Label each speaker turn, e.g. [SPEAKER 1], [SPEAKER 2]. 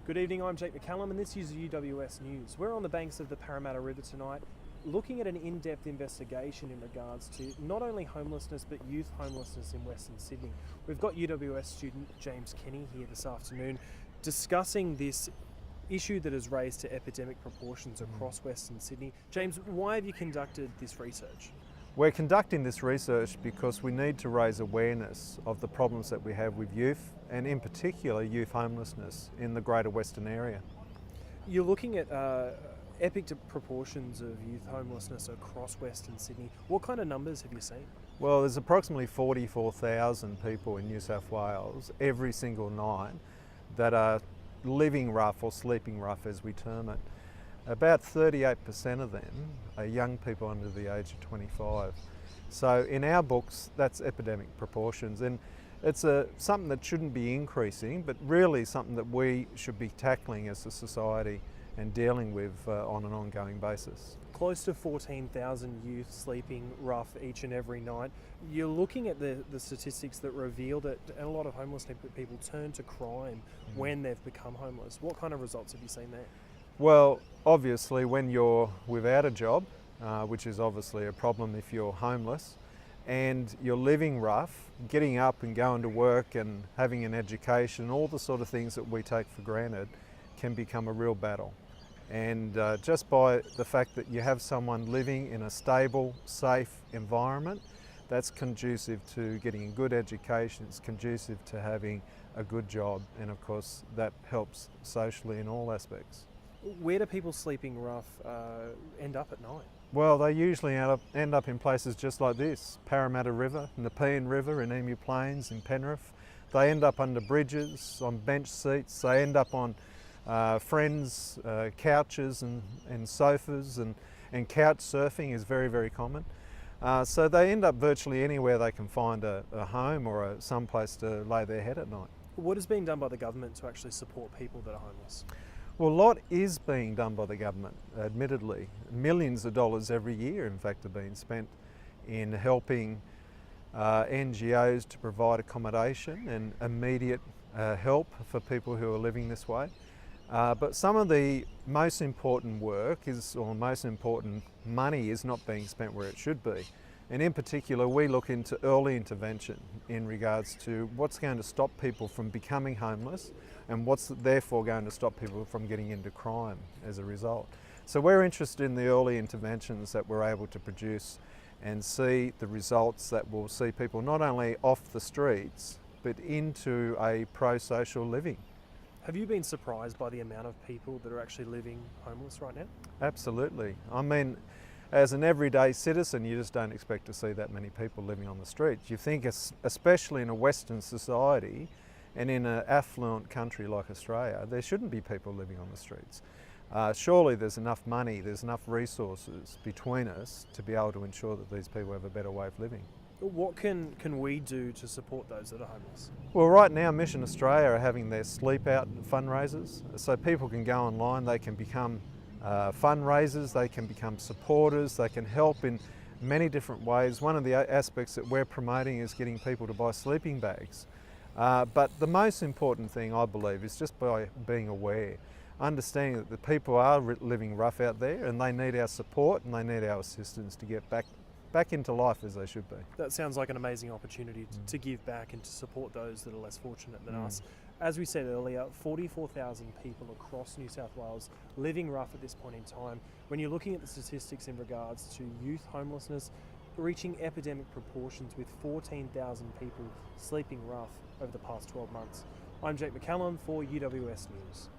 [SPEAKER 1] Good evening, I'm Jake McCallum and this is UWS News. We're on the banks of the Parramatta River tonight looking at an in-depth investigation in regards to not only homelessness but youth homelessness in Western Sydney. We've got UWS student James Kenny here this afternoon discussing this issue that has raised to epidemic proportions across Western Sydney. James, why have you conducted this research?
[SPEAKER 2] We're conducting this research because we need to raise awareness of the problems that we have with youth, and in particular youth homelessness in the greater Western area.
[SPEAKER 1] You're looking at epic proportions of youth homelessness across Western Sydney. What kind of numbers have you seen?
[SPEAKER 2] Well, there's approximately 44,000 people in New South Wales every single night that are living rough or sleeping rough, as we term it. About 38% of them are young people under the age of 25. So in our books, that's epidemic proportions, and it's something that shouldn't be increasing, but really something that we should be tackling as a society and dealing with on an ongoing basis.
[SPEAKER 1] Close to 14,000 youth sleeping rough each and every night. You're looking at the statistics that reveal that a lot of homeless people turn to crime when they've become homeless. What kind of results have you seen there?
[SPEAKER 2] Well, obviously when you're without a job, which is obviously a problem if you're homeless, and you're living rough, getting up and going to work and having an education, all the sort of things that we take for granted can become a real battle. And just by the fact that you have someone living in a stable, safe environment, that's conducive to getting a good education, it's conducive to having a good job, and of course that helps socially in all aspects.
[SPEAKER 1] Where do people sleeping rough end up at night?
[SPEAKER 2] Well, they usually end up in places just like this: Parramatta River, Nepean River in Emu Plains, in Penrith. They end up under bridges, on bench seats, they end up on friends' couches and sofas, and couch surfing is very, very common. So they end up virtually anywhere they can find a home or some place to lay their head at night.
[SPEAKER 1] What is being done by the government to actually support people that are homeless?
[SPEAKER 2] Well, a lot is being done by the government, admittedly. Millions of dollars every year, in fact, are being spent in helping NGOs to provide accommodation and immediate help for people who are living this way. But some of the most important work or most important money is not being spent where it should be. And in particular, we look into early intervention in regards to what's going to stop people from becoming homeless and what's therefore going to stop people from getting into crime as a result. So we're interested in the early interventions that we're able to produce and see the results that will see people not only off the streets, but into a pro-social living.
[SPEAKER 1] Have you been surprised by the amount of people that are actually living homeless right now?
[SPEAKER 2] Absolutely. I mean, as an everyday citizen, you just don't expect to see that many people living on the streets. You think, especially in a Western society and in an affluent country like Australia, there shouldn't be people living on the streets. Surely there's enough money, there's enough resources between us to be able to ensure that these people have a better way of living.
[SPEAKER 1] What can we do to support those that are homeless?
[SPEAKER 2] Well, right now Mission Australia are having their sleep out fundraisers, so people can go online, they can become fundraisers, they can become supporters, they can help in many different ways. One of the aspects that we're promoting is getting people to buy sleeping bags. But the most important thing, I believe, is just by being aware, understanding that the people are living rough out there and they need our support and they need our assistance to get back into life as they should be.
[SPEAKER 1] That sounds like an amazing opportunity to give back and to support those that are less fortunate than us. As we said earlier, 44,000 people across New South Wales living rough at this point in time. When you're looking at the statistics in regards to youth homelessness, reaching epidemic proportions with 14,000 people sleeping rough over the past 12 months. I'm Jake McCallum for UWS News.